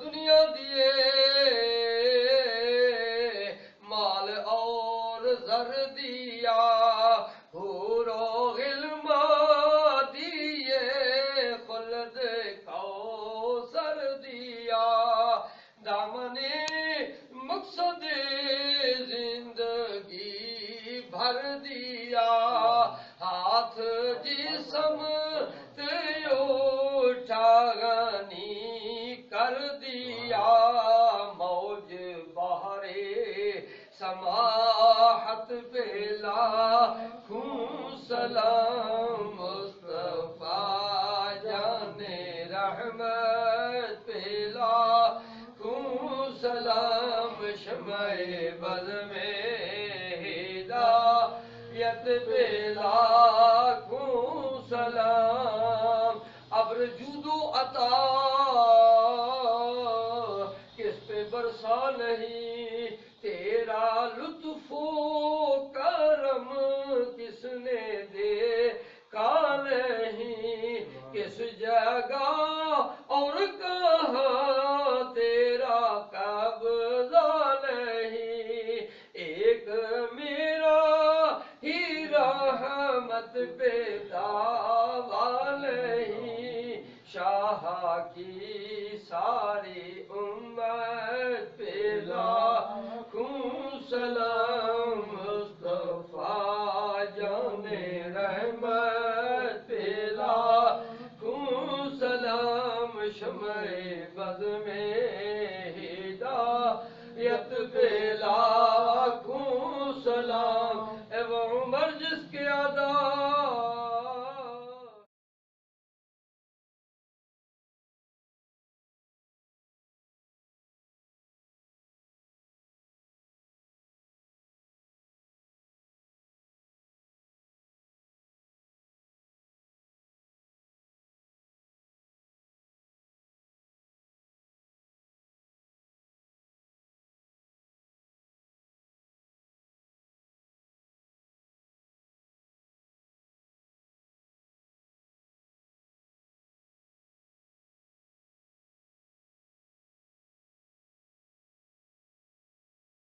دنیا دیے مال اور زر دیا حور و غلما دیے خلد کوثر دیا دامن مقصد زندگی بھر دیا ہاتھ جسم اٹھا غنی کر دیا موج بہرے سماحت پہ لاکھوں سلام مصطفیٰ جان رحمت پہ لاکھوں سلام شمع بز میں ہدایت پہ لاکھوں سلام ابر جود و عطا کس پہ برسا نہیں تیرا لطف و کرم کس نے دیکھا نہیں کس جگہ اور کہاں تیرا قبضہ نہیں ایک میرا ہی رحمت پہ دعویٰ نہیں شاہ کی ساری امت پہ لاکھوں سلام مصطفیٰ جان رحمت پہ لاکھوں سلام شمع بز میں ہدایت پہ